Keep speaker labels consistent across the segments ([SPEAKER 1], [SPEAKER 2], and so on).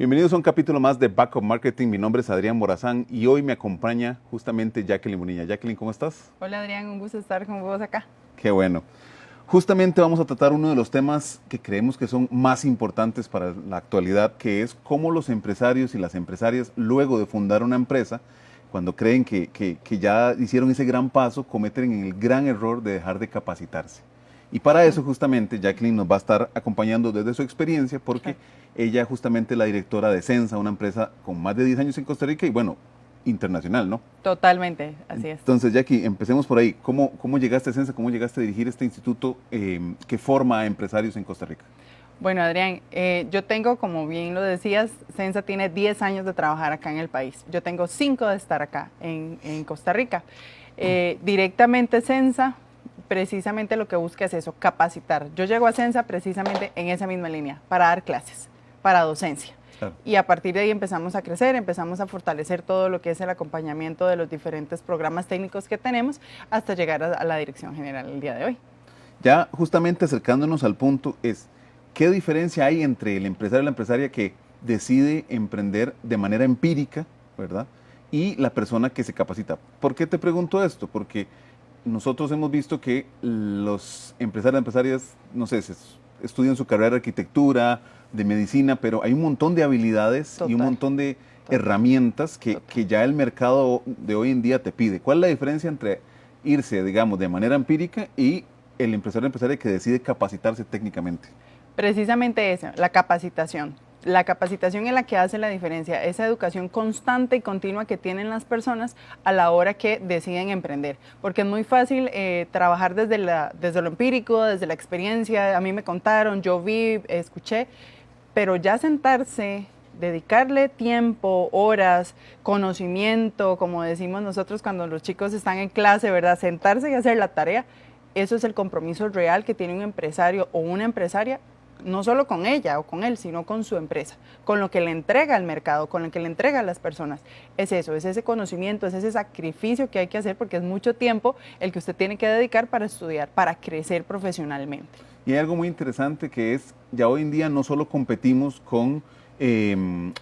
[SPEAKER 1] Bienvenidos a un capítulo más de Backup Marketing. Mi nombre es Adrián Morazán y hoy me acompaña justamente Jacqueline Munilla. Jacqueline, ¿cómo estás?
[SPEAKER 2] Hola Adrián, un gusto estar con vos acá.
[SPEAKER 1] Qué bueno. Justamente vamos a tratar uno de los temas que creemos que son más importantes para la actualidad, que es cómo los empresarios y las empresarias, luego de fundar una empresa, cuando creen que ya hicieron ese gran paso, cometen el gran error de dejar de capacitarse. Y para eso justamente Jacqueline nos va a estar acompañando desde su experiencia, porque ella justamente es la directora de Sensa, una empresa con más de 10 años en Costa Rica y bueno, internacional, ¿no?
[SPEAKER 2] Totalmente, así es.
[SPEAKER 1] Entonces, Jackie, empecemos por ahí. ¿Cómo llegaste a Sensa? ¿Cómo llegaste a dirigir este instituto que forma a empresarios en Costa Rica?
[SPEAKER 2] Bueno, Adrián, yo tengo, como bien lo decías, Sensa tiene 10 años de trabajar acá en el país. Yo tengo 5 de estar acá en Costa Rica. Directamente Sensa, precisamente lo que busca es eso, capacitar. Yo llego a Sensa precisamente en esa misma línea, para dar clases, para docencia. Claro. Y a partir de ahí empezamos a crecer, empezamos a fortalecer todo lo que es el acompañamiento de los diferentes programas técnicos que tenemos hasta llegar a la dirección general el día de hoy.
[SPEAKER 1] Ya justamente acercándonos al punto es, ¿qué diferencia hay entre el empresario y la empresaria que decide emprender de manera empírica, ¿verdad? Y la persona que se capacita? ¿Por qué te pregunto esto? Porque nosotros hemos visto que los empresarios y empresarias, no sé, estudian su carrera de arquitectura, de medicina, pero hay un montón de habilidades y un montón de herramientas que ya el mercado de hoy en día te pide. ¿Cuál es la diferencia entre irse, digamos, de manera empírica y el empresario o empresaria que decide capacitarse técnicamente?
[SPEAKER 2] Precisamente eso, la capacitación. La capacitación es la que hace la diferencia, esa educación constante y continua que tienen las personas a la hora que deciden emprender. Porque es muy fácil trabajar desde lo empírico, desde la experiencia. A mí me contaron, yo vi, escuché, pero ya sentarse, dedicarle tiempo, horas, conocimiento, como decimos nosotros cuando los chicos están en clase, ¿verdad? Sentarse y hacer la tarea, eso es el compromiso real que tiene un empresario o una empresaria, no solo con ella o con él, sino con su empresa, con lo que le entrega al mercado, con lo que le entrega a las personas. Es eso, es ese conocimiento, es ese sacrificio que hay que hacer porque es mucho tiempo el que usted tiene que dedicar para estudiar, para crecer profesionalmente.
[SPEAKER 1] Y hay algo muy interesante que es, ya hoy en día no solo competimos con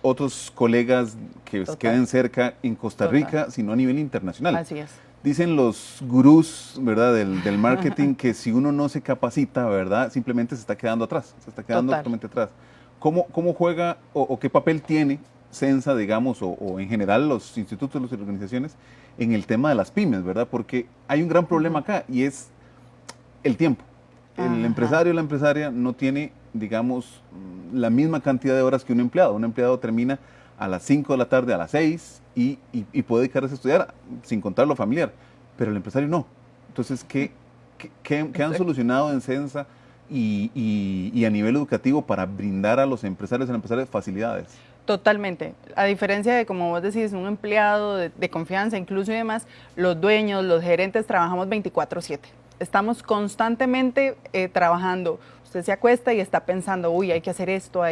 [SPEAKER 1] otros colegas que queden cerca en Costa Rica, sino a nivel internacional.
[SPEAKER 2] Así es.
[SPEAKER 1] Dicen los gurús, ¿verdad?, del marketing que si uno no se capacita, ¿verdad?, simplemente se está quedando atrás, se está quedando totalmente atrás. ¿Cómo juega o qué papel tiene Sensa, digamos, o en general los institutos, las organizaciones, en el tema de las pymes, ¿verdad? Porque hay un gran problema acá y es el tiempo. El empresario o la empresaria no tiene, digamos, la misma cantidad de horas que un empleado. Un empleado termina a las 5 de la tarde, a las 6 y puede dedicarse a estudiar sin contar lo familiar, pero el empresario no. Entonces, ¿qué han solucionado en Sensa y a nivel educativo para brindar a los empresarios y a las empresarias facilidades?
[SPEAKER 2] Totalmente. A diferencia de, como vos decís, un empleado de confianza incluso y demás, los dueños, los gerentes trabajamos 24/7. Estamos constantemente trabajando. Usted se acuesta y está pensando, uy, hay que hacer esto,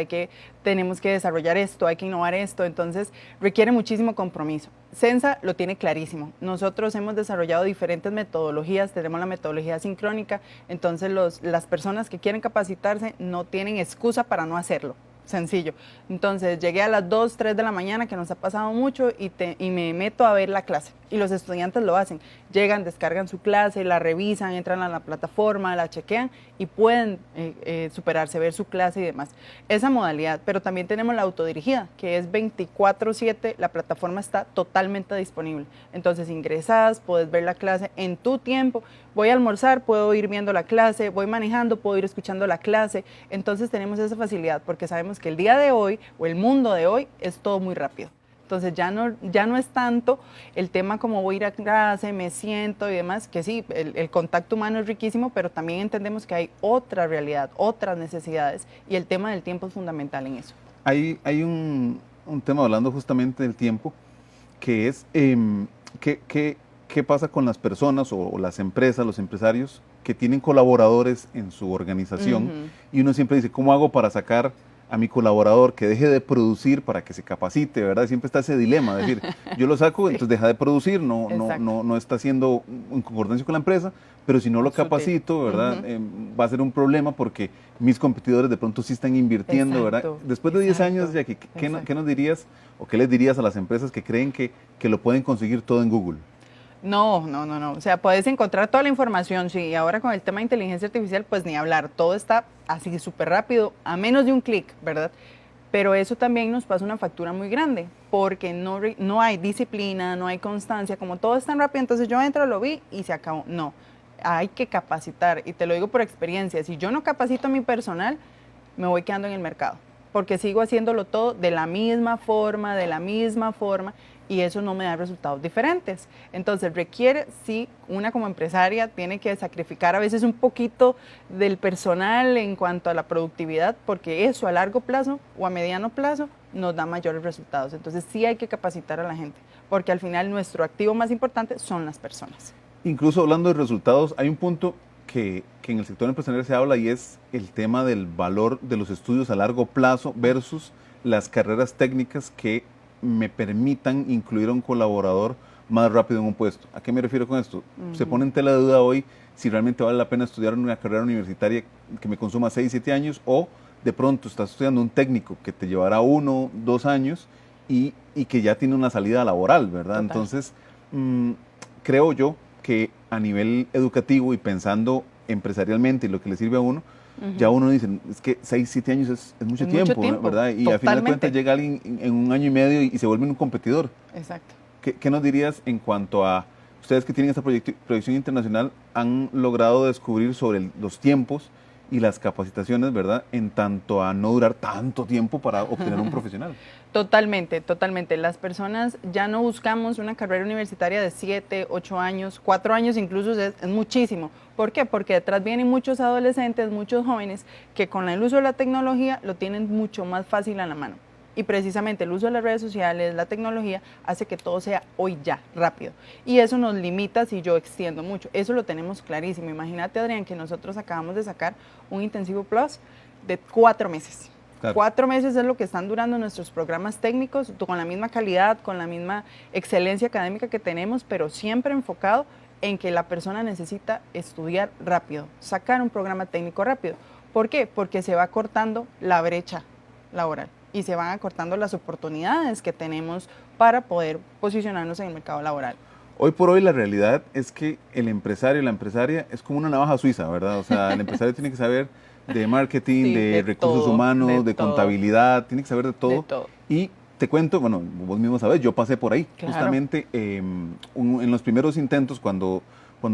[SPEAKER 2] tenemos que desarrollar esto, hay que innovar esto, entonces requiere muchísimo compromiso. Sensa lo tiene clarísimo. Nosotros hemos desarrollado diferentes metodologías, tenemos la metodología sincrónica, entonces las personas que quieren capacitarse no tienen excusa para no hacerlo. Sencillo. Entonces llegué a las 2, 3 de la mañana, que nos ha pasado mucho, y me meto a ver la clase. Y los estudiantes lo hacen. Llegan, descargan su clase, la revisan, entran a la plataforma, la chequean y pueden superarse, ver su clase y demás. Esa modalidad, pero también tenemos la autodirigida, que es 24/7, la plataforma está totalmente disponible. Entonces ingresas, puedes ver la clase en tu tiempo. Voy a almorzar, puedo ir viendo la clase, voy manejando, puedo ir escuchando la clase. Entonces tenemos esa facilidad porque sabemos que el día de hoy o el mundo de hoy es todo muy rápido. Entonces ya no es tanto el tema como voy a ir a clase, me siento y demás, que sí, el contacto humano es riquísimo, pero también entendemos que hay otra realidad, otras necesidades y el tema del tiempo es fundamental en eso.
[SPEAKER 1] Hay un tema hablando justamente del tiempo, que es ¿qué pasa con las personas o las empresas, los empresarios que tienen colaboradores en su organización? Y uno siempre dice, ¿cómo hago para sacar a mi colaborador que deje de producir para que se capacite, ¿verdad? Siempre está ese dilema, es decir, yo lo saco, sí. Entonces deja de producir, no está haciendo en concordancia con la empresa, pero si no lo capacito, ¿verdad? Va a ser un problema porque mis competidores de pronto sí están invirtiendo, exacto, ¿verdad? Después de 10 años, Jackie, ¿qué nos dirías o qué les dirías a las empresas que creen que lo pueden conseguir todo en Google?
[SPEAKER 2] No. O sea, puedes encontrar toda la información, sí, y ahora con el tema de inteligencia artificial, pues ni hablar, todo está así súper rápido, a menos de un clic, ¿verdad? Pero eso también nos pasa una factura muy grande, porque no hay disciplina, no hay constancia, como todo es tan rápido, entonces yo entro, lo vi y se acabó. No, hay que capacitar, y te lo digo por experiencia, si yo no capacito a mi personal, me voy quedando en el mercado, porque sigo haciéndolo todo de la misma forma, y eso no me da resultados diferentes. Entonces requiere, sí, una como empresaria tiene que sacrificar a veces un poquito del personal en cuanto a la productividad, porque eso a largo plazo o a mediano plazo nos da mayores resultados. Entonces sí hay que capacitar a la gente, porque al final nuestro activo más importante son las personas.
[SPEAKER 1] Incluso hablando de resultados, hay un punto que en el sector empresarial se habla y es el tema del valor de los estudios a largo plazo versus las carreras técnicas que me permitan incluir a un colaborador más rápido en un puesto. ¿A qué me refiero con esto? Se pone en tela de duda hoy si realmente vale la pena estudiar una carrera universitaria que me consuma 6, 7 años o de pronto estás estudiando un técnico que te llevará 1, 2 años y que ya tiene una salida laboral, ¿verdad? Total. Entonces, creo yo que a nivel educativo y pensando empresarialmente y lo que le sirve a uno, ya uno dice, es que 6, 7 años es mucho tiempo, ¿verdad? Y al final de cuentas llega alguien en un año y medio y se vuelve un competidor.
[SPEAKER 2] Exacto.
[SPEAKER 1] ¿Qué nos dirías en cuanto a, ustedes que tienen esta proyección internacional, han logrado descubrir sobre los tiempos y las capacitaciones, ¿verdad? En tanto a no durar tanto tiempo para obtener un profesional.
[SPEAKER 2] Totalmente. Las personas ya no buscamos una carrera universitaria de 7, 8 años, 4 años incluso es muchísimo. ¿Por qué? Porque detrás vienen muchos adolescentes, muchos jóvenes que con el uso de la tecnología lo tienen mucho más fácil a la mano. Y precisamente el uso de las redes sociales, la tecnología, hace que todo sea hoy ya, rápido. Y eso nos limita si yo extiendo mucho. Eso lo tenemos clarísimo. Imagínate, Adrián, que nosotros acabamos de sacar un Intensivo Plus de 4 meses. Claro. 4 meses es lo que están durando nuestros programas técnicos, con la misma calidad, con la misma excelencia académica que tenemos, pero siempre enfocado en que la persona necesita estudiar rápido, sacar un programa técnico rápido. ¿Por qué? Porque se va cortando la brecha laboral y se van acortando las oportunidades que tenemos para poder posicionarnos en el mercado laboral.
[SPEAKER 1] Hoy por hoy la realidad es que el empresario y la empresaria es como una navaja suiza, ¿verdad? O sea, el empresario tiene que saber de marketing, sí, de recursos humanos, de contabilidad, tiene que saber de todo. Y te cuento, bueno, vos mismo sabés, yo pasé por ahí. Claro. Justamente en los primeros intentos, cuando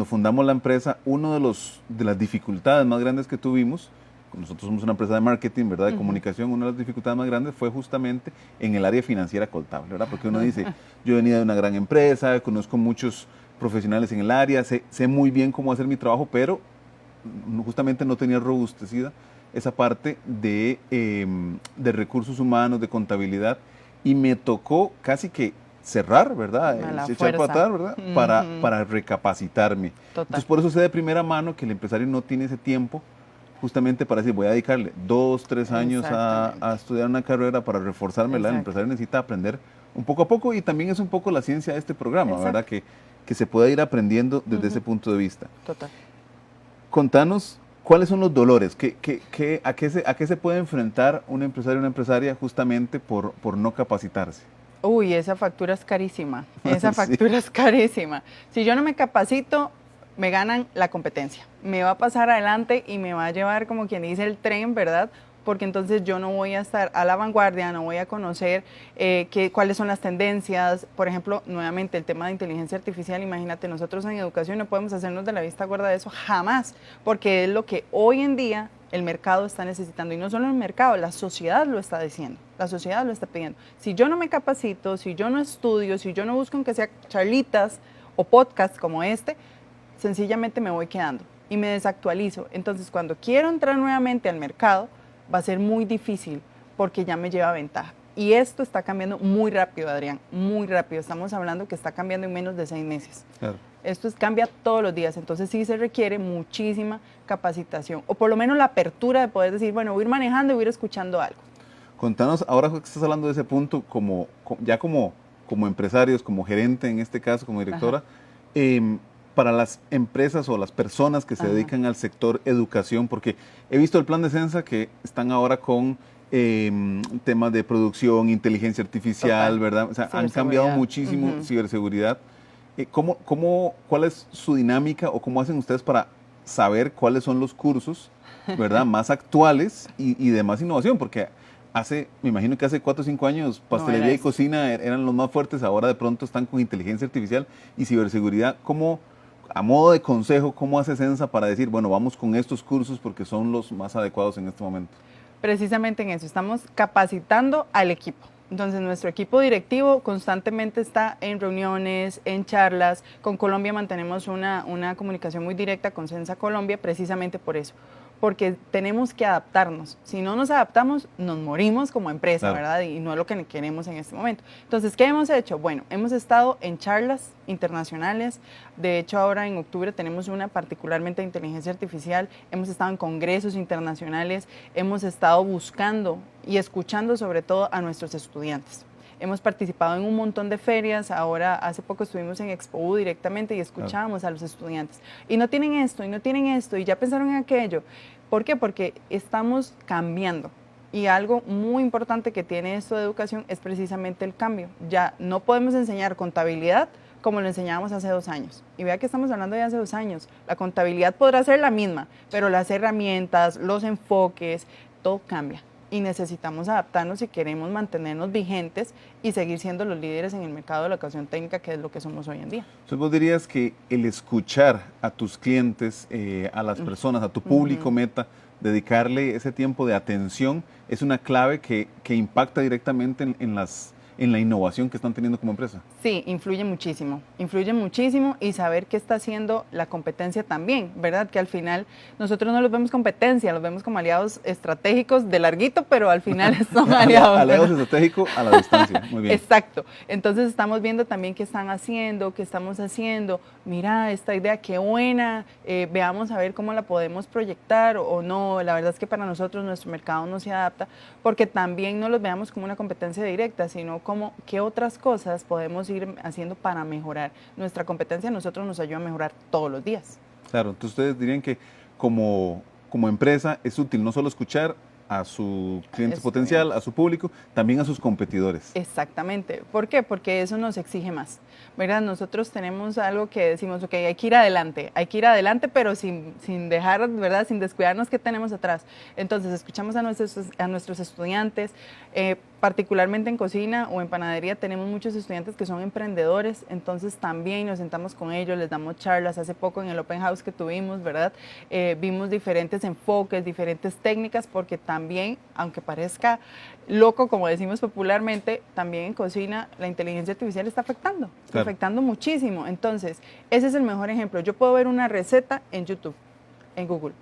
[SPEAKER 1] fundamos la empresa, una de las dificultades más grandes que tuvimos, nosotros somos una empresa de marketing, ¿verdad? De comunicación, una de las dificultades más grandes fue justamente en el área financiera contable, ¿verdad? Porque uno dice, yo venía de una gran empresa, conozco muchos profesionales en el área, sé muy bien cómo hacer mi trabajo, pero justamente no tenía robustecida esa parte de recursos humanos, de contabilidad, y me tocó casi que cerrar, ¿verdad? Echar para atrás, ¿verdad? Para recapacitarme. Total. Entonces, por eso sé de primera mano que el empresario no tiene ese tiempo justamente para decir, voy a dedicarle 2, 3 años a estudiar una carrera para reforzármela. El empresario necesita aprender un poco a poco y también es un poco la ciencia de este programa, exacto, ¿verdad? Que se pueda ir aprendiendo desde ese punto de vista.
[SPEAKER 2] Total.
[SPEAKER 1] Contanos, ¿cuáles son los dolores? ¿A qué se puede enfrentar un empresario o una empresaria justamente por no capacitarse?
[SPEAKER 2] Uy, esa factura es carísima, esa factura es carísima. Si yo no me capacito, me ganan la competencia, me va a pasar adelante y me va a llevar, como quien dice, el tren, ¿verdad? Porque entonces yo no voy a estar a la vanguardia, no voy a conocer cuáles son las tendencias. Por ejemplo, nuevamente el tema de inteligencia artificial, imagínate, nosotros en educación no podemos hacernos de la vista gorda de eso jamás, porque es lo que hoy en día el mercado está necesitando, y no solo el mercado, la sociedad lo está diciendo, la sociedad lo está pidiendo. Si yo no me capacito, si yo no estudio, si yo no busco aunque sea charlitas o podcasts como este, sencillamente me voy quedando y me desactualizo. Entonces, cuando quiero entrar nuevamente al mercado, va a ser muy difícil porque ya me lleva ventaja. Y esto está cambiando muy rápido, Adrián, muy rápido. Estamos hablando que está cambiando en menos de 6 meses. Claro. Esto cambia todos los días, entonces sí se requiere muchísima capacitación, o por lo menos la apertura de poder decir, bueno, voy a ir manejando y voy a ir escuchando algo.
[SPEAKER 1] Contanos, ahora que estás hablando de ese punto, como empresarios, como gerente en este caso, como directora, para las empresas o las personas que se dedican al sector educación, porque he visto el plan de Censa que están ahora con temas de producción, inteligencia artificial, ¿verdad? O sea, han cambiado muchísimo ciberseguridad. ¿Cuál es su dinámica o cómo hacen ustedes para saber cuáles son los cursos, ¿verdad? Más actuales y de más innovación? Porque me imagino que hace 4 o 5 años pastelería y cocina eran los más fuertes, ahora de pronto están con inteligencia artificial y ciberseguridad. A modo de consejo, cómo hace Censa para decir, bueno, vamos con estos cursos porque son los más adecuados en este momento?
[SPEAKER 2] Precisamente en eso, estamos capacitando al equipo. Entonces, nuestro equipo directivo constantemente está en reuniones, en charlas. Con Colombia mantenemos una comunicación muy directa con Censa Colombia, precisamente por eso. Porque tenemos que adaptarnos. Si no nos adaptamos, nos morimos como empresa, claro, ¿verdad? Y no es lo que queremos en este momento. Entonces, ¿qué hemos hecho? Bueno, hemos estado en charlas internacionales. De hecho, ahora en octubre tenemos una particularmente de inteligencia artificial. Hemos estado en congresos internacionales. Hemos estado buscando y escuchando sobre todo a nuestros estudiantes. Hemos participado en un montón de ferias, ahora hace poco estuvimos en Expo directamente y escuchábamos a los estudiantes. Y no tienen esto, y ya pensaron en aquello. ¿Por qué? Porque estamos cambiando. Y algo muy importante que tiene esto de educación es precisamente el cambio. Ya no podemos enseñar contabilidad como lo enseñábamos hace 2 años. Y vea que estamos hablando de hace 2 años. La contabilidad podrá ser la misma, pero las herramientas, los enfoques, todo cambia. Y necesitamos adaptarnos si queremos mantenernos vigentes y seguir siendo los líderes en el mercado de la educación técnica, que es lo que somos hoy en día.
[SPEAKER 1] Entonces, vos dirías que el escuchar a tus clientes, a las personas, a tu público meta, dedicarle ese tiempo de atención, es una clave que impacta directamente en la innovación que están teniendo como empresa.
[SPEAKER 2] Sí, influye muchísimo y saber qué está haciendo la competencia también, ¿verdad? Que al final nosotros no los vemos competencia, los vemos como aliados estratégicos de larguito, pero al final son aliados.
[SPEAKER 1] Aliados estratégicos a la distancia, muy bien.
[SPEAKER 2] Exacto, entonces estamos viendo también qué están haciendo, qué estamos haciendo, mira esta idea, qué buena, veamos a ver cómo la podemos proyectar o no. La verdad es que para nosotros nuestro mercado no se adapta, porque también no los veamos como una competencia directa, sino como qué otras cosas podemos ir haciendo para mejorar. Nuestra competencia a nosotros nos ayuda a mejorar todos los días.
[SPEAKER 1] Claro, entonces ustedes dirían que como empresa es útil no solo escuchar a su cliente potencial, a su público, también a sus competidores.
[SPEAKER 2] Exactamente. ¿Por qué? Porque eso nos exige más, ¿verdad? Nosotros tenemos algo que decimos, ok, hay que ir adelante, pero sin dejar, ¿verdad? Sin descuidarnos qué tenemos atrás. Entonces, escuchamos a nuestros estudiantes, particularmente en cocina o en panadería, tenemos muchos estudiantes que son emprendedores, entonces también nos sentamos con ellos, les damos charlas. Hace poco en el Open House que tuvimos, ¿verdad? Vimos diferentes enfoques, diferentes técnicas, porque también, aunque parezca loco, como decimos popularmente, también en cocina la inteligencia artificial está afectando, afectando muchísimo. Entonces, ese es el mejor ejemplo. Yo puedo ver una receta en YouTube, en Google,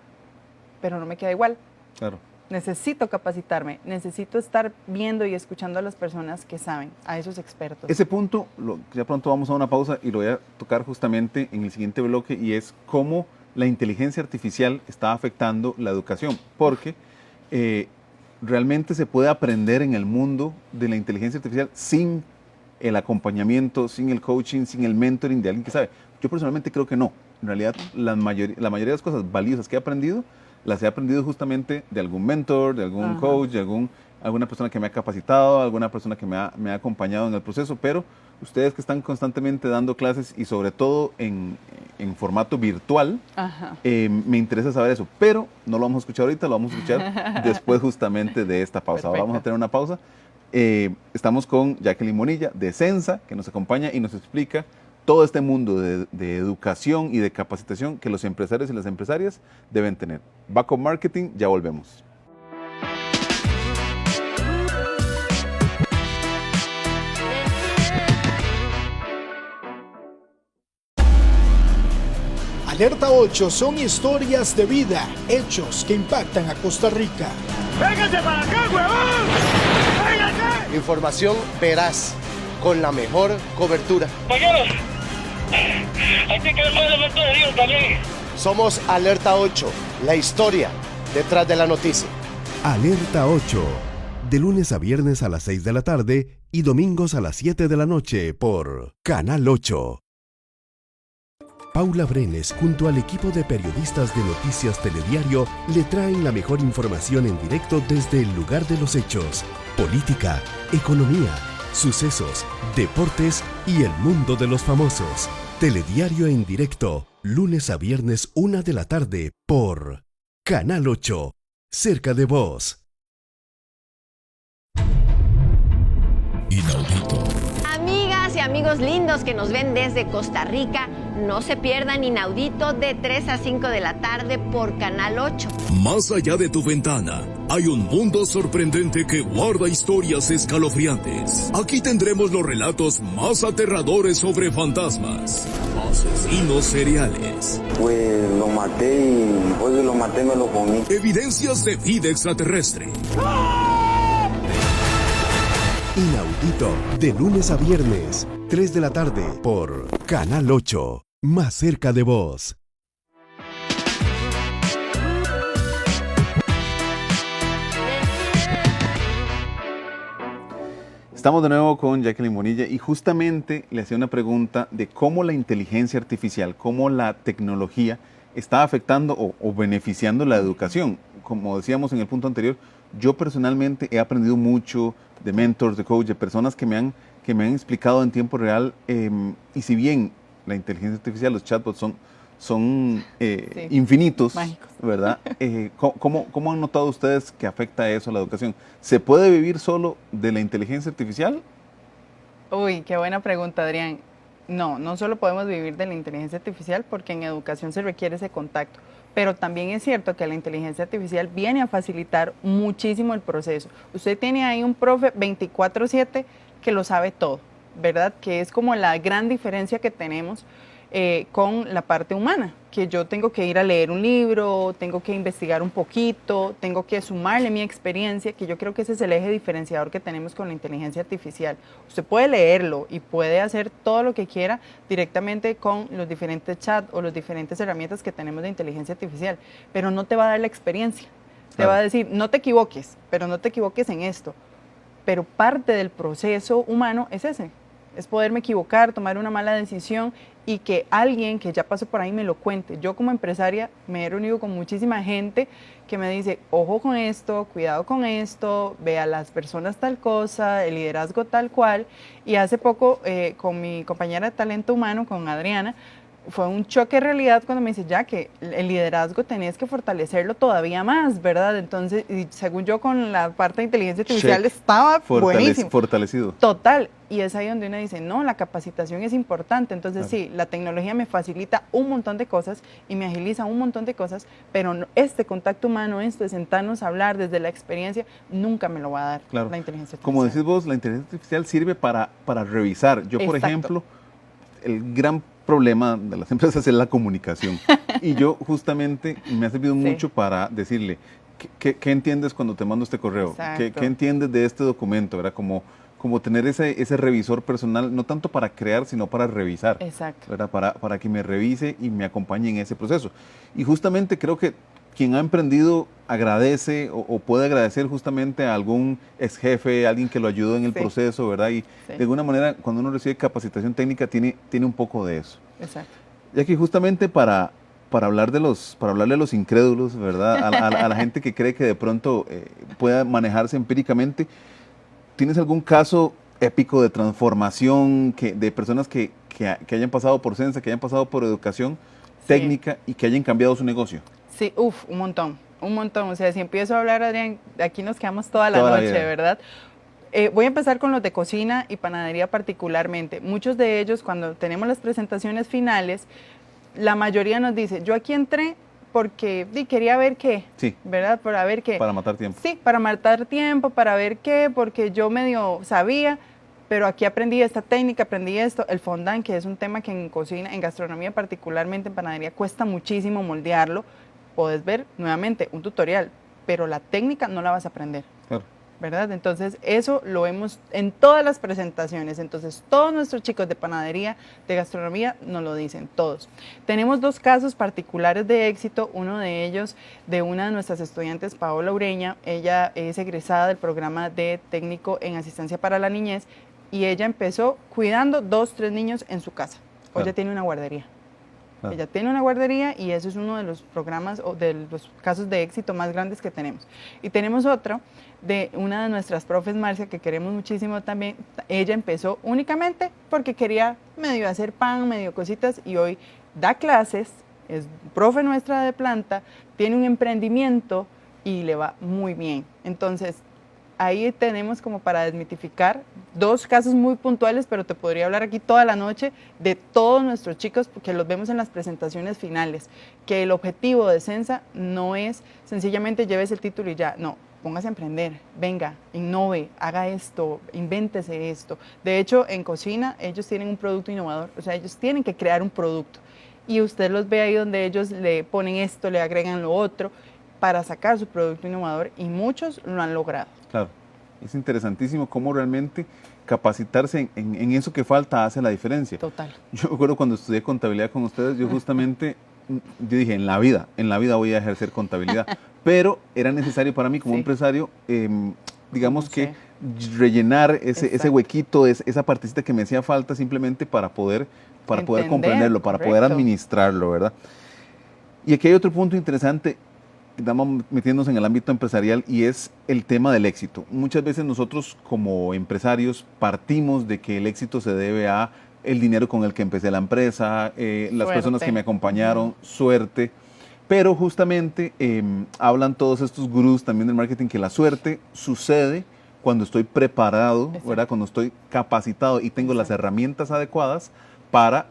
[SPEAKER 2] pero no me queda igual.
[SPEAKER 1] Claro.
[SPEAKER 2] Necesito capacitarme, necesito estar viendo y escuchando a las personas que saben, a esos expertos.
[SPEAKER 1] Ese punto, ya pronto vamos a una pausa y lo voy a tocar justamente en el siguiente bloque, y es cómo la inteligencia artificial está afectando la educación, porque realmente se puede aprender en el mundo de la inteligencia artificial sin el acompañamiento, sin el coaching, sin el mentoring de alguien que sabe. Yo personalmente creo que no. En realidad, la mayoría de las cosas valiosas que he aprendido, las he aprendido justamente de algún mentor, de algún coach, de alguna persona que me ha capacitado, alguna persona que me ha acompañado en el proceso. Pero ustedes que están constantemente dando clases y sobre todo en formato virtual, me interesa saber eso. Pero no lo vamos a escuchar ahorita, lo vamos a escuchar después justamente de esta pausa. Ahora vamos a tener una pausa. Estamos con Jacqueline Monilla de Censa, que nos acompaña y nos explica todo este mundo de educación y de capacitación que los empresarios y las empresarias deben tener. Baco Marketing, ya volvemos.
[SPEAKER 3] Alerta 8 son historias de vida, hechos que impactan a Costa Rica.
[SPEAKER 4] ¡Véngase para acá, huevón! ¡Véngase!
[SPEAKER 5] Información veraz, con la mejor cobertura.
[SPEAKER 4] Compañeros, hay que ver más elemento de Dios también.
[SPEAKER 5] Somos Alerta 8, la historia detrás de la noticia.
[SPEAKER 6] Alerta 8, de lunes a viernes a las 6 de la tarde y domingos a las 7 de la noche por Canal 8. Paula Brenes, junto al equipo de periodistas de Noticias Telediario, le traen la mejor información en directo desde el lugar de los hechos: política, economía, sucesos, deportes y el mundo de los famosos. Telediario en directo, lunes a viernes 1 de la tarde por Canal 8, cerca de vos.
[SPEAKER 7] Inaudito.
[SPEAKER 8] Amigas y amigos lindos que nos ven desde Costa Rica, no se pierdan Inaudito de 3 a 5 de la tarde por Canal 8.
[SPEAKER 7] Más allá de tu ventana, hay un mundo sorprendente que guarda historias escalofriantes. Aquí tendremos los relatos más aterradores sobre fantasmas, asesinos seriales.
[SPEAKER 9] Pues lo maté y después de lo maté me lo comí.
[SPEAKER 7] Evidencias de vida extraterrestre.
[SPEAKER 6] Inaudito, de lunes a viernes, 3 de la tarde, por Canal 8, más cerca de vos.
[SPEAKER 1] Estamos de nuevo con Jacqueline Bonilla y justamente le hacía una pregunta de cómo la inteligencia artificial, cómo la tecnología está afectando o beneficiando la educación. Como decíamos en el punto anterior, yo personalmente he aprendido mucho de mentors, de coaches, de personas que me han explicado en tiempo real, y si bien la inteligencia artificial, los chatbots son
[SPEAKER 2] Sí,
[SPEAKER 1] infinitos,
[SPEAKER 2] mágicos.
[SPEAKER 1] ¿verdad? ¿Cómo han notado ustedes que afecta eso a la educación? ¿Se puede vivir solo de la inteligencia artificial?
[SPEAKER 2] Uy, qué buena pregunta, Adrián. No solo podemos vivir de la inteligencia artificial porque en educación se requiere ese contacto, pero también es cierto que la inteligencia artificial viene a facilitar muchísimo el proceso. Usted tiene ahí un profe 24/7 que lo sabe todo, ¿verdad? Que es como la gran diferencia que tenemos con la parte humana, que yo tengo que ir a leer un libro, tengo que investigar un poquito, tengo que sumarle mi experiencia, que yo creo que ese es el eje diferenciador que tenemos con la inteligencia artificial. Usted puede leerlo y puede hacer todo lo que quiera directamente con los diferentes chats o las diferentes herramientas que tenemos de inteligencia artificial, pero no te va a dar la experiencia. Te va a decir, no te equivoques, pero no te equivoques en esto. Pero parte del proceso humano es ese, es poderme equivocar, tomar una mala decisión y que alguien que ya pasó por ahí me lo cuente. Yo como empresaria me he reunido con muchísima gente que me dice, ojo con esto, cuidado con esto, ve a las personas tal cosa, el liderazgo tal cual. Y hace poco con mi compañera de talento humano, con Adriana, fue un choque de realidad cuando me dice, ya que el liderazgo tenías que fortalecerlo todavía más, ¿verdad? Entonces, y según yo con la parte de inteligencia artificial estaba buenísimo.
[SPEAKER 1] Fortalecido.
[SPEAKER 2] Total. Y es ahí donde uno dice, no, la capacitación es importante. Entonces, sí, la tecnología me facilita un montón de cosas y me agiliza un montón de cosas, pero este contacto humano, esto de sentarnos a hablar desde la experiencia, nunca me lo va a dar la inteligencia artificial.
[SPEAKER 1] Como decís vos, la inteligencia artificial sirve para revisar. Yo, por ejemplo, el gran problema de las empresas es la comunicación. Y yo justamente me ha servido mucho para decirle, ¿qué entiendes cuando te mando este correo? ¿Qué entiendes de este documento? ¿Verdad? Como tener ese revisor personal, no tanto para crear, sino para revisar.
[SPEAKER 2] Exacto.
[SPEAKER 1] ¿Verdad? Para que me revise y me acompañe en ese proceso. Y justamente creo que quien ha emprendido agradece o puede agradecer justamente a algún ex jefe, alguien que lo ayudó en el proceso, ¿verdad? Y de alguna manera, cuando uno recibe capacitación técnica, tiene un poco de eso.
[SPEAKER 2] Exacto.
[SPEAKER 1] Ya que justamente para hablarle a los incrédulos, ¿verdad? A la gente que cree que de pronto pueda manejarse empíricamente, ¿tienes algún caso épico de transformación de personas que hayan pasado por Censa, que hayan pasado por educación técnica y que hayan cambiado su negocio?
[SPEAKER 2] Sí, un montón. O sea, si empiezo a hablar, Adrián, aquí nos quedamos toda la noche, ¿verdad? Voy a empezar con los de cocina y panadería particularmente. Muchos de ellos, cuando tenemos las presentaciones finales, la mayoría nos dice, yo aquí entré porque quería ver qué, ¿verdad? Para ver qué.
[SPEAKER 1] Para matar tiempo.
[SPEAKER 2] Sí, para matar tiempo, para ver qué, porque yo medio sabía, pero aquí aprendí esta técnica, aprendí esto, el fondant, que es un tema que en cocina, en gastronomía particularmente, en panadería, cuesta muchísimo moldearlo. Puedes ver nuevamente un tutorial, pero la técnica no la vas a aprender.
[SPEAKER 1] Claro.
[SPEAKER 2] ¿verdad? Entonces, eso lo vemos en todas las presentaciones. Entonces, todos nuestros chicos de panadería, de gastronomía, nos lo dicen, todos. Tenemos 2 casos particulares de éxito, uno de ellos de una de nuestras estudiantes, Paola Ureña. Ella es egresada del programa de técnico en asistencia para la niñez y ella empezó cuidando 2, 3 niños en su casa. Hoy ya tiene una guardería. Ella tiene una guardería y eso es uno de los programas o de los casos de éxito más grandes que tenemos. Y tenemos otro de una de nuestras profes, Marcia, que queremos muchísimo también. Ella empezó únicamente porque quería medio hacer pan, medio cositas, y hoy da clases, es profe nuestra de planta, tiene un emprendimiento y le va muy bien. Entonces, ahí tenemos como para desmitificar 2 casos muy puntuales, pero te podría hablar aquí toda la noche de todos nuestros chicos, porque los vemos en las presentaciones finales, que el objetivo de Sensa no es sencillamente lleves el título y ya, no, póngase a emprender, venga, innove, haga esto, invéntese esto. De hecho, en cocina ellos tienen un producto innovador, o sea, ellos tienen que crear un producto y usted los ve ahí donde ellos le ponen esto, le agregan lo otro, para sacar su producto innovador, y muchos lo han logrado.
[SPEAKER 1] Claro, es interesantísimo cómo realmente capacitarse en eso que falta hace la diferencia.
[SPEAKER 2] Total.
[SPEAKER 1] Yo recuerdo cuando estudié contabilidad con ustedes, yo justamente, yo dije, en la vida voy a ejercer contabilidad, pero era necesario para mí como empresario, digamos que rellenar ese huequito, esa partecita que me hacía falta simplemente para poder comprenderlo, para poder administrarlo, ¿verdad? Y aquí hay otro punto interesante. Estamos metiéndonos en el ámbito empresarial y es el tema del éxito. Muchas veces nosotros como empresarios partimos de que el éxito se debe a el dinero con el que empecé la empresa, las personas que me acompañaron, suerte, pero justamente hablan todos estos gurús también del marketing que la suerte sucede cuando estoy preparado, ¿verdad? Cuando estoy capacitado y tengo las herramientas adecuadas para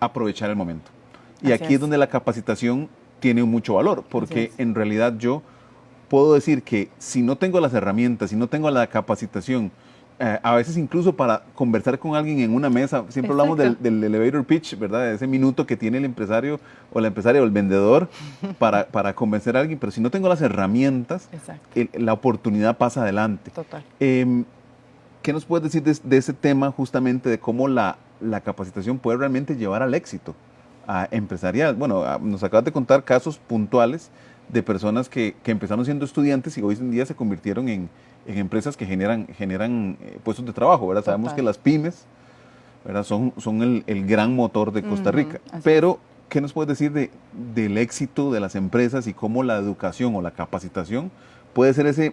[SPEAKER 1] aprovechar el momento. Y aquí es donde la capacitación tiene mucho valor, porque en realidad yo puedo decir que si no tengo las herramientas, si no tengo la capacitación, a veces incluso para conversar con alguien en una mesa, siempre hablamos del elevator pitch, ¿verdad? De ese minuto que tiene el empresario o la empresaria o el vendedor para convencer a alguien, pero si no tengo las herramientas, la oportunidad pasa adelante.
[SPEAKER 2] Total.
[SPEAKER 1] ¿Qué nos puedes decir de ese tema justamente de cómo la capacitación puede realmente llevar al éxito empresarial? Bueno, nos acabas de contar casos puntuales de personas que empezaron siendo estudiantes y hoy en día se convirtieron en empresas que generan puestos de trabajo, ¿verdad? Sabemos que las pymes, ¿verdad? son el gran motor de Costa Rica. Pero, ¿qué nos puedes decir del éxito de las empresas y cómo la educación o la capacitación puede ser ese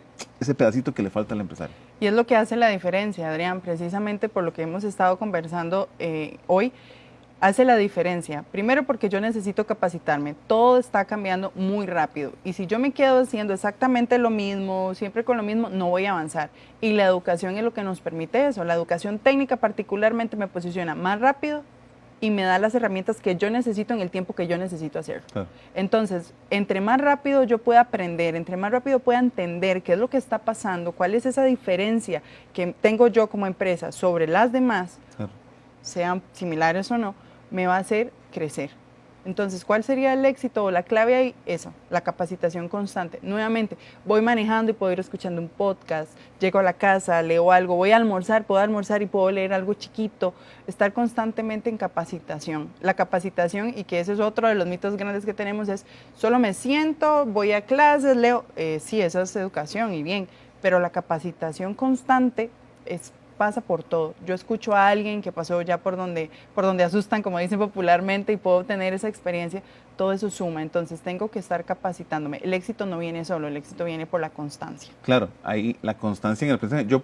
[SPEAKER 1] pedacito que le falta al empresario?
[SPEAKER 2] Y es lo que hace la diferencia, Adrián, precisamente por lo que hemos estado conversando hoy. Hace la diferencia, primero porque yo necesito capacitarme, todo está cambiando muy rápido y si yo me quedo haciendo exactamente lo mismo, siempre con lo mismo, no voy a avanzar. Y la educación es lo que nos permite eso, la educación técnica particularmente me posiciona más rápido y me da las herramientas que yo necesito en el tiempo que yo necesito hacerlo. Entonces, entre más rápido yo pueda aprender, entre más rápido pueda entender qué es lo que está pasando, cuál es esa diferencia que tengo yo como empresa sobre las demás, sean similares o no, me va a hacer crecer. Entonces, ¿cuál sería el éxito o la clave ahí? Eso, la capacitación constante. Nuevamente, voy manejando y puedo ir escuchando un podcast, llego a la casa, leo algo, voy a almorzar, puedo almorzar y puedo leer algo chiquito, estar constantemente en capacitación. La capacitación, y que ese es otro de los mitos grandes que tenemos, es solo me siento, voy a clases, leo. Sí, eso es educación y bien, pero la capacitación constante pasa por todo. Yo escucho a alguien que pasó ya por donde asustan, como dicen popularmente, y puedo tener esa experiencia, todo eso suma. Entonces tengo que estar capacitándome. El éxito no viene solo, el éxito viene por la constancia.
[SPEAKER 1] Claro, ahí la constancia en el aprendizaje. Yo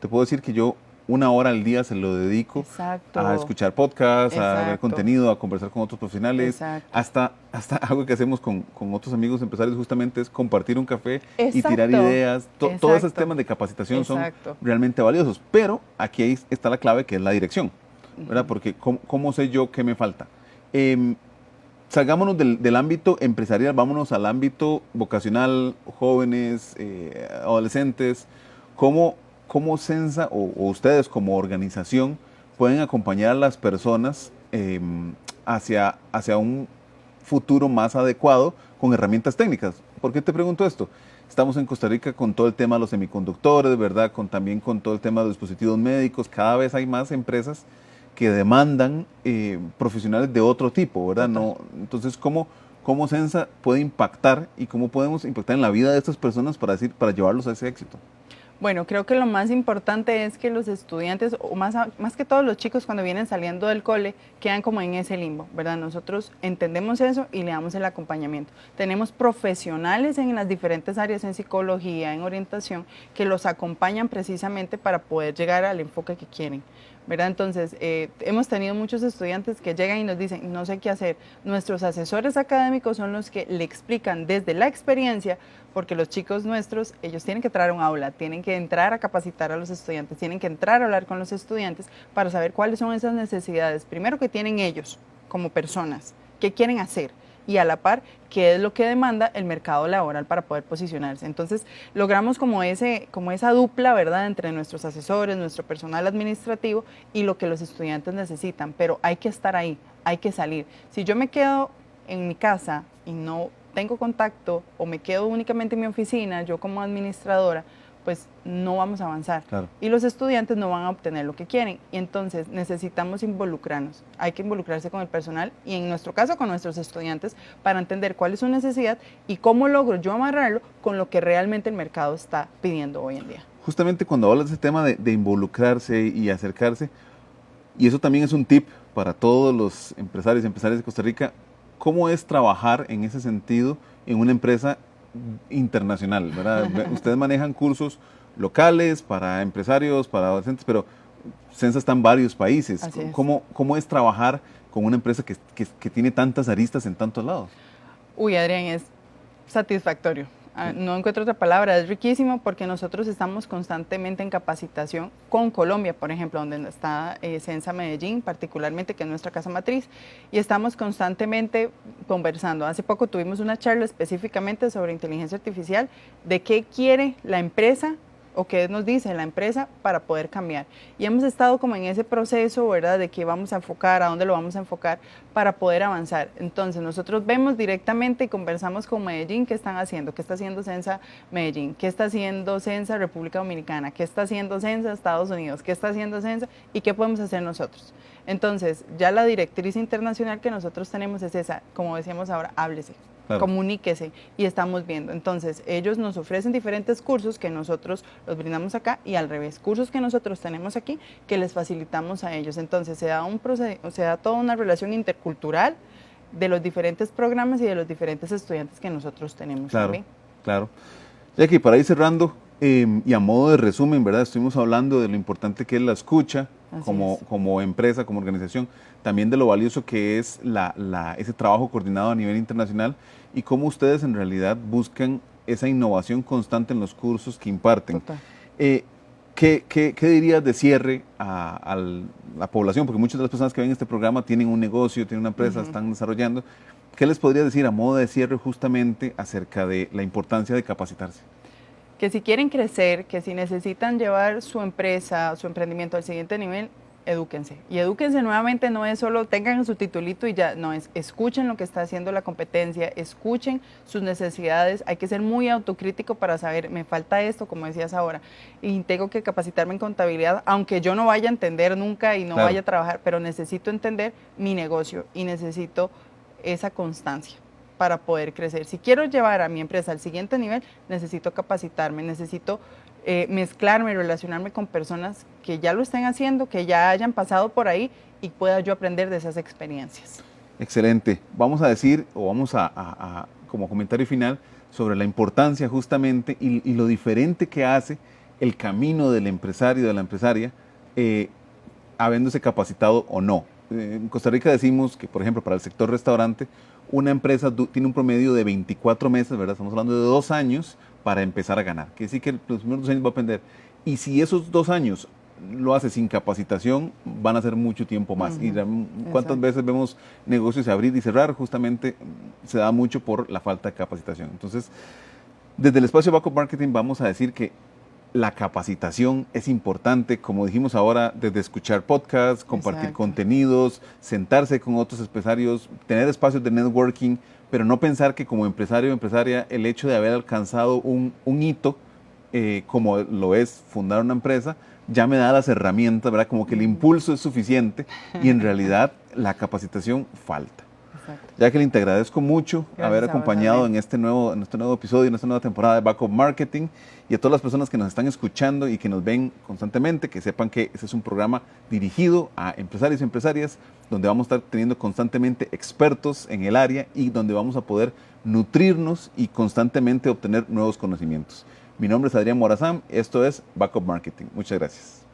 [SPEAKER 1] te puedo decir que yo 1 hora al día se lo dedico a escuchar podcasts, a ver contenido, a conversar con otros profesionales. Hasta algo que hacemos con otros amigos empresarios justamente es compartir un café y tirar ideas. Todos esos temas de capacitación son realmente valiosos. Pero aquí ahí está la clave, que es la dirección, ¿verdad? Porque ¿cómo sé yo qué me falta? Salgámonos del ámbito empresarial, vámonos al ámbito vocacional, jóvenes, adolescentes. ¿Cómo Sensa o ustedes como organización pueden acompañar a las personas hacia un futuro más adecuado con herramientas técnicas? ¿Por qué te pregunto esto? estamos en Costa Rica con todo el tema de los semiconductores, ¿verdad? También con todo el tema de los dispositivos médicos. Cada vez hay más empresas que demandan profesionales de otro tipo, ¿verdad? No, entonces, ¿cómo Sensa puede impactar y cómo podemos impactar en la vida de estas personas para llevarlos a ese éxito?
[SPEAKER 2] Bueno, creo que lo más importante es que los estudiantes, o más que todos los chicos cuando vienen saliendo del cole, quedan como en ese limbo, ¿verdad? Nosotros entendemos eso y le damos el acompañamiento. Tenemos profesionales en las diferentes áreas, en psicología, en orientación, que los acompañan precisamente para poder llegar al enfoque que quieren, ¿verdad? Entonces, hemos tenido muchos estudiantes que llegan y nos dicen, no sé qué hacer. Nuestros asesores académicos son los que le explican desde la experiencia, porque los chicos nuestros, ellos tienen que entrar a un aula, tienen que entrar a capacitar a los estudiantes, tienen que entrar a hablar con los estudiantes para saber cuáles son esas necesidades, primero que tienen ellos como personas, qué quieren hacer, y a la par, qué es lo que demanda el mercado laboral para poder posicionarse. Entonces, logramos como esa dupla, ¿verdad?, entre nuestros asesores, nuestro personal administrativo y lo que los estudiantes necesitan, pero hay que estar ahí, hay que salir. Si yo me quedo en mi casa y no tengo contacto o me quedo únicamente en mi oficina, yo como administradora, pues no vamos a avanzar.
[SPEAKER 1] Claro.
[SPEAKER 2] Y los estudiantes no van a obtener lo que quieren. Y entonces necesitamos involucrarnos. Hay que involucrarse con el personal y en nuestro caso con nuestros estudiantes para entender cuál es su necesidad y cómo logro yo amarrarlo con lo que realmente el mercado está pidiendo hoy en día.
[SPEAKER 1] Justamente cuando hablas de ese tema de involucrarse y acercarse, y eso también es un tip para todos los empresarios y empresarias de Costa Rica, ¿cómo es trabajar en ese sentido en una empresa internacional, ¿verdad? Ustedes manejan cursos locales para empresarios, para adolescentes, pero Sensa está en varios países. ¿Cómo es trabajar con una empresa que tiene tantas aristas en tantos lados?
[SPEAKER 2] Uy, Adrián, es satisfactorio. No encuentro otra palabra, es riquísimo porque nosotros estamos constantemente en capacitación con Colombia, por ejemplo, donde está Sensa Medellín, particularmente, que es nuestra casa matriz, y estamos constantemente conversando. Hace poco tuvimos una charla específicamente sobre inteligencia artificial, de qué quiere la empresa o qué nos dice la empresa para poder cambiar. Y hemos estado como en ese proceso, ¿verdad?, de qué vamos a enfocar, a dónde lo vamos a enfocar para poder avanzar. Entonces, nosotros vemos directamente y conversamos con Medellín qué están haciendo, qué está haciendo Sensa Medellín, qué está haciendo Sensa República Dominicana, qué está haciendo Sensa Estados Unidos, qué está haciendo Sensa y qué podemos hacer nosotros. Entonces, ya la directriz internacional que nosotros tenemos es esa, como decíamos ahora, háblese. Claro. Comuníquese y estamos viendo. Entonces, ellos nos ofrecen diferentes cursos que nosotros los brindamos acá y al revés, cursos que nosotros tenemos aquí que les facilitamos a ellos. Entonces, se da toda una relación intercultural de los diferentes programas y de los diferentes estudiantes que nosotros tenemos.
[SPEAKER 1] Claro,
[SPEAKER 2] también.
[SPEAKER 1] Claro. Jackie, para ir cerrando, y a modo de resumen, ¿verdad? Estuvimos hablando de lo importante que es la escucha como empresa, como organización, también de lo valioso que es ese trabajo coordinado a nivel internacional y cómo ustedes en realidad buscan esa innovación constante en los cursos que imparten. ¿Qué dirías de cierre a la población? Porque muchas de las personas que ven este programa tienen un negocio, tienen una empresa, están desarrollando. ¿Qué les podrías decir a modo de cierre justamente acerca de la importancia de capacitarse?
[SPEAKER 2] Que si quieren crecer, que si necesitan llevar su empresa, su emprendimiento al siguiente nivel, edúquense. Y edúquense nuevamente, no es solo tengan su titulito y ya, no, es escuchen lo que está haciendo la competencia, escuchen sus necesidades, hay que ser muy autocrítico para saber, me falta esto, como decías ahora, y tengo que capacitarme en contabilidad, aunque yo no vaya a entender nunca y no vaya a trabajar, pero necesito entender mi negocio y necesito esa constancia para poder crecer. Si quiero llevar a mi empresa al siguiente nivel, necesito capacitarme, necesito mezclarme, relacionarme con personas que ya lo estén haciendo, que ya hayan pasado por ahí y pueda yo aprender de esas experiencias.
[SPEAKER 1] Excelente. Vamos a decir, o vamos a como comentario final, sobre la importancia justamente y lo diferente que hace el camino del empresario, de la empresaria, habiéndose capacitado o no. En Costa Rica decimos que, por ejemplo, para el sector restaurante, una empresa tiene un promedio de 24 meses, ¿verdad? Estamos hablando de 2 años para empezar a ganar. Quiere decir que los primeros 2 años va a aprender. Y si esos 2 años lo hace sin capacitación, van a ser mucho tiempo más. Y cuántas veces vemos negocios abrir y cerrar, justamente se da mucho por la falta de capacitación. Entonces, desde el espacio Backup Marketing vamos a decir que la capacitación es importante, como dijimos ahora, desde escuchar podcasts, compartir contenidos, sentarse con otros empresarios, tener espacios de networking, pero no pensar que como empresario o empresaria el hecho de haber alcanzado un hito, como lo es fundar una empresa, ya me da las herramientas, ¿verdad? Como que el impulso es suficiente y en realidad la capacitación falta. Exacto. Jacqueline, te agradezco mucho haber acompañado en este nuevo episodio, en esta nueva temporada de Backup Marketing, y a todas las personas que nos están escuchando y que nos ven constantemente, que sepan que este es un programa dirigido a empresarios y empresarias, donde vamos a estar teniendo constantemente expertos en el área y donde vamos a poder nutrirnos y constantemente obtener nuevos conocimientos. Mi nombre es Adrián Morazán, esto es Backup Marketing. Muchas gracias.